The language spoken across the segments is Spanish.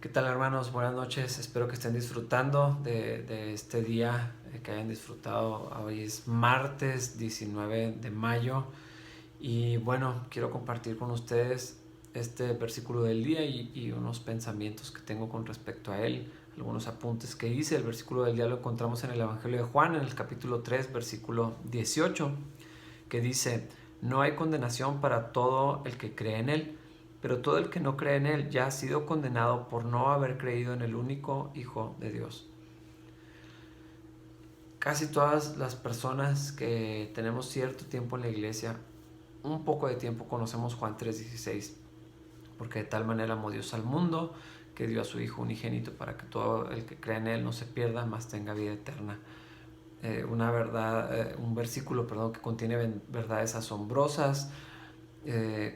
¿Qué tal, hermanos? Buenas noches. Espero que estén disfrutando de este día, que hayan disfrutado. Hoy es martes 19 de mayo y bueno, quiero compartir con ustedes este versículo del día y unos pensamientos que tengo con respecto a él, algunos apuntes que hice. El versículo del día lo encontramos en el Evangelio de Juan, en el capítulo 3, versículo 18, que dice: no hay condenación para todo el que cree en él, pero todo el que no cree en él ya ha sido condenado por no haber creído en el único Hijo de Dios. Casi todas las personas que tenemos cierto tiempo en la iglesia, un poco de tiempo, conocemos Juan 3:16, porque de tal manera amó Dios al mundo que dio a su Hijo unigénito para que todo el que cree en él no se pierda, mas tenga vida eterna. Una verdad, un versículo, perdón, que contiene verdades asombrosas,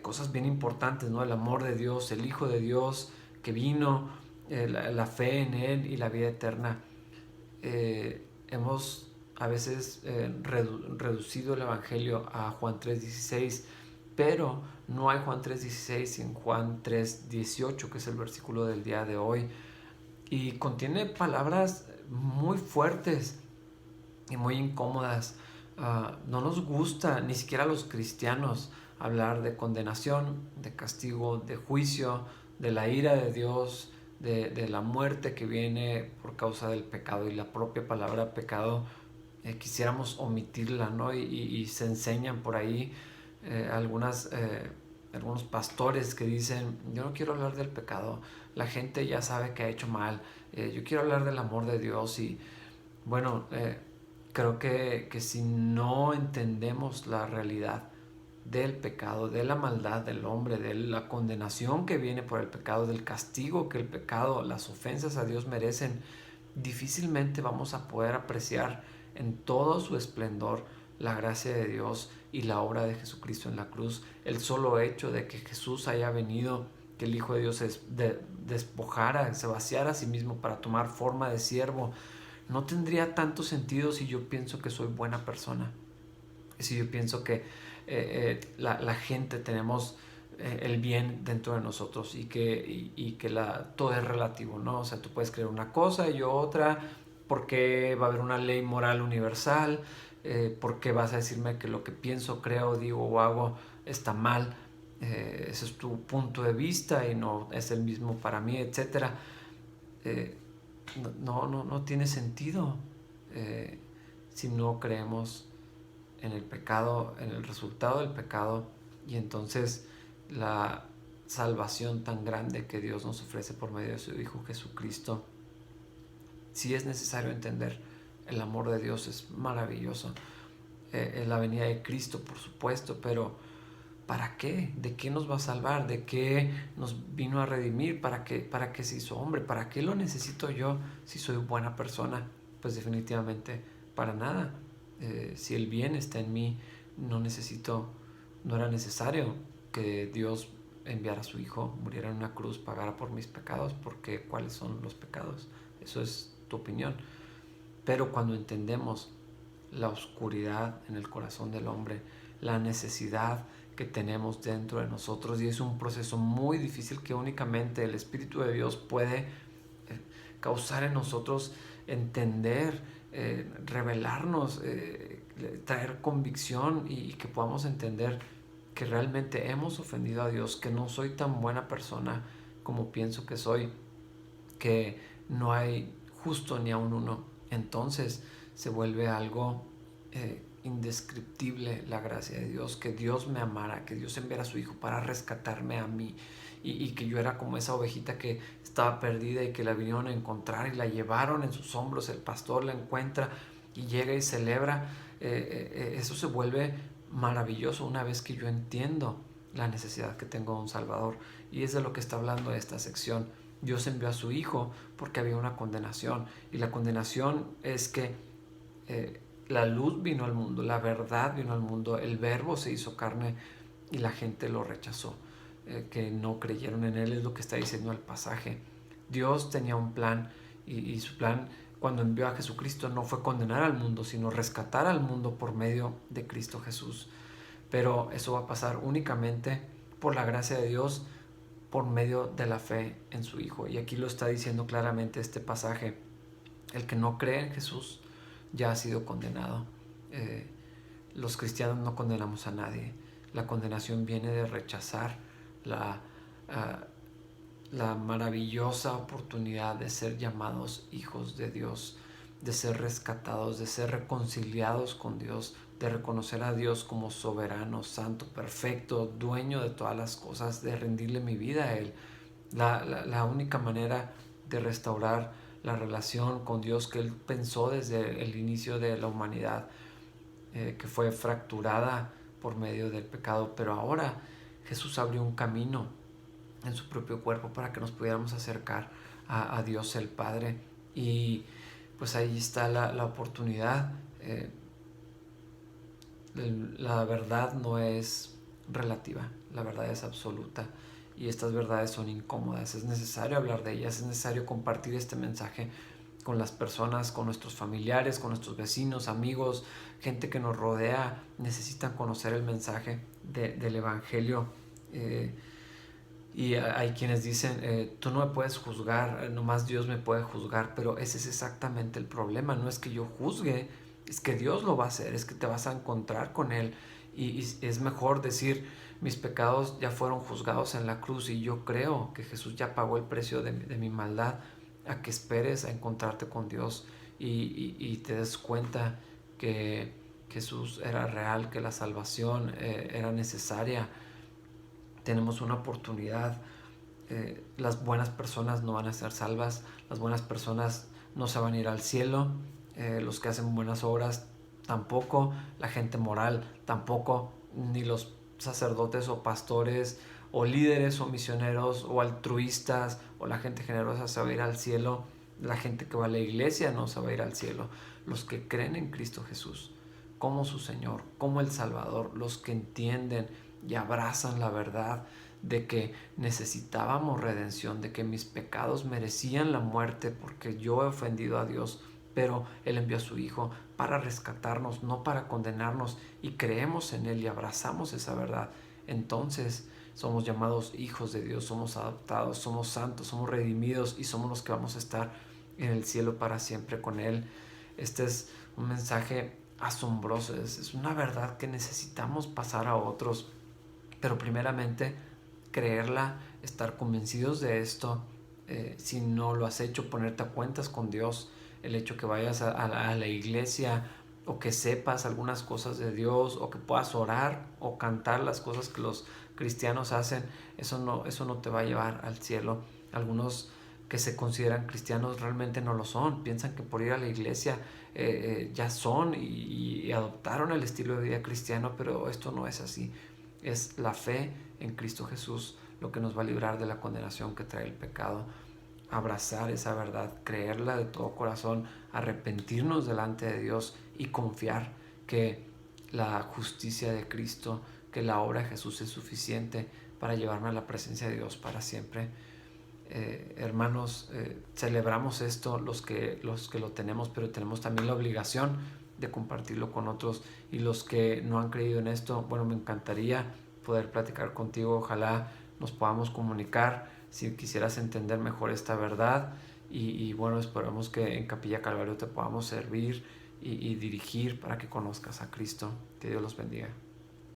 cosas bien importantes, ¿no? El amor de Dios, el Hijo de Dios que vino, la fe en Él y la vida eterna. Hemos a veces reducido el Evangelio a Juan 3:16, pero no hay Juan 3:16 sin Juan 3:18, que es el versículo del día de hoy. Y contiene palabras muy fuertes y muy incómodas. No nos gusta, ni siquiera a los cristianos, hablar de condenación, de castigo, de juicio, de la ira de Dios, de la muerte que viene por causa del pecado. Y la propia palabra pecado quisiéramos omitirla, ¿no? Y se enseñan por ahí algunos pastores que dicen: yo no quiero hablar del pecado, la gente ya sabe que ha hecho mal, yo quiero hablar del amor de Dios. Y bueno, creo que si no entendemos la realidad del pecado, de la maldad del hombre, de la condenación que viene por el pecado, del castigo que el pecado, las ofensas a Dios merecen, difícilmente vamos a poder apreciar en todo su esplendor la gracia de Dios y la obra de Jesucristo en la cruz. El solo hecho de que Jesús haya venido, que el Hijo de Dios despojara, se vaciara a sí mismo para tomar forma de siervo, no tendría tanto sentido si yo pienso que soy buena persona, si yo pienso que la gente tenemos el bien dentro de nosotros y que todo es relativo, ¿no? O sea, tú puedes creer una cosa y yo otra, porque va a haber una ley moral universal, porque vas a decirme que lo que pienso, creo, digo o hago está mal, ese es tu punto de vista y no es el mismo para mí, etcétera. Eh, no tiene sentido eh, si no creemos en el pecado, en el resultado del pecado, y entonces la salvación tan grande que Dios nos ofrece por medio de su Hijo Jesucristo. Sí es necesario entender el amor de Dios, es maravilloso, la venida de Cristo, por supuesto, pero ¿para qué? ¿De qué nos va a salvar? ¿De qué nos vino a redimir? ¿Para qué se hizo hombre? ¿Para qué lo necesito yo si soy buena persona? Pues definitivamente para nada. Si el bien está en mí, no era necesario que Dios enviara a su Hijo, muriera en una cruz, pagara por mis pecados, porque ¿cuáles son los pecados? Eso es tu opinión. Pero cuando entendemos la oscuridad en el corazón del hombre, la necesidad que tenemos dentro de nosotros, y es un proceso muy difícil que únicamente el Espíritu de Dios puede causar en nosotros entender, revelarnos, traer convicción y que podamos entender que realmente hemos ofendido a Dios, que no soy tan buena persona como pienso que soy, que no hay justo ni aun uno. Entonces se vuelve algo indescriptible la gracia de Dios, que Dios me amara, que Dios enviara a su Hijo para rescatarme a mí, y que yo era como esa ovejita que estaba perdida y que la vinieron a encontrar y la llevaron en sus hombros, el pastor la encuentra y llega y celebra. Eso se vuelve maravilloso una vez que yo entiendo la necesidad que tengo de un Salvador, y es de lo que está hablando esta sección. Dios envió a su Hijo porque había una condenación, y la condenación es que la luz vino al mundo, la verdad vino al mundo, el verbo se hizo carne y la gente lo rechazó, que no creyeron en él, es lo que está diciendo el pasaje. Dios tenía un plan, y su plan cuando envió a Jesucristo no fue condenar al mundo, sino rescatar al mundo por medio de Cristo Jesús. Pero eso va a pasar únicamente por la gracia de Dios, por medio de la fe en su Hijo. Y aquí lo está diciendo claramente este pasaje: el que no cree en Jesús ya ha sido condenado. Los cristianos no condenamos a nadie. La condenación viene de rechazar la, la maravillosa oportunidad de ser llamados hijos de Dios, de ser rescatados, de ser reconciliados con Dios, de reconocer a Dios como soberano, santo, perfecto, dueño de todas las cosas, de rendirle mi vida a Él. La única manera de restaurar la relación con Dios que Él pensó desde el inicio de la humanidad, que fue fracturada por medio del pecado, pero ahora Jesús abrió un camino en su propio cuerpo para que nos pudiéramos acercar a Dios el Padre. Y pues ahí está la oportunidad. La verdad no es relativa, la verdad es absoluta, y estas verdades son incómodas. Es necesario hablar de ellas, es necesario compartir este mensaje con las personas, con nuestros familiares, con nuestros vecinos, amigos, gente que nos rodea. Necesitan conocer el mensaje del Evangelio. Y hay quienes dicen, tú no me puedes juzgar, nomás Dios me puede juzgar, pero ese es exactamente el problema. No es que yo juzgue, es que Dios lo va a hacer, es que te vas a encontrar con Él. Y es mejor decir, mis pecados ya fueron juzgados en la cruz y yo creo que Jesús ya pagó el precio de mi maldad, a que esperes a encontrarte con Dios y te des cuenta que Jesús era real, que la salvación era necesaria. Tenemos una oportunidad. Las buenas personas no van a ser salvas, las buenas personas no se van a ir al cielo, los que hacen buenas obras tampoco, la gente moral tampoco, ni los sacerdotes o pastores o líderes o misioneros o altruistas o la gente generosa se va a ir al cielo. La gente que va a la iglesia no se va a ir al cielo. Los que creen en Cristo Jesús como su Señor, como el Salvador, los que entienden y abrazan la verdad de que necesitábamos redención, de que mis pecados merecían la muerte porque yo he ofendido a Dios, pero Él envió a su Hijo para rescatarnos, no para condenarnos, y creemos en Él y abrazamos esa verdad. Entonces somos llamados hijos de Dios, somos adoptados, somos santos, somos redimidos y somos los que vamos a estar en el cielo para siempre con Él. Este es un mensaje asombroso, es una verdad que necesitamos pasar a otros, pero primeramente creerla, estar convencidos de esto. Si no lo has hecho, ponerte a cuentas con Dios. El hecho que vayas a la iglesia o que sepas algunas cosas de Dios o que puedas orar o cantar las cosas que los cristianos hacen, eso no te va a llevar al cielo. Algunos que se consideran cristianos realmente no lo son, piensan que por ir a la iglesia ya son y adoptaron el estilo de vida cristiano, pero esto no es así. Es la fe en Cristo Jesús lo que nos va a librar de la condenación que trae el pecado. Abrazar esa verdad, creerla de todo corazón, arrepentirnos delante de Dios y confiar que la justicia de Cristo, que la obra de Jesús es suficiente para llevarme a la presencia de Dios para siempre. Hermanos, celebramos esto los que lo tenemos, pero tenemos también la obligación de compartirlo con otros. Y los que no han creído en esto, bueno, me encantaría poder platicar contigo. Ojalá nos podamos comunicar si quisieras entender mejor esta verdad. Y bueno, esperamos que en Capilla Calvario te podamos servir y dirigir para que conozcas a Cristo. Que Dios los bendiga.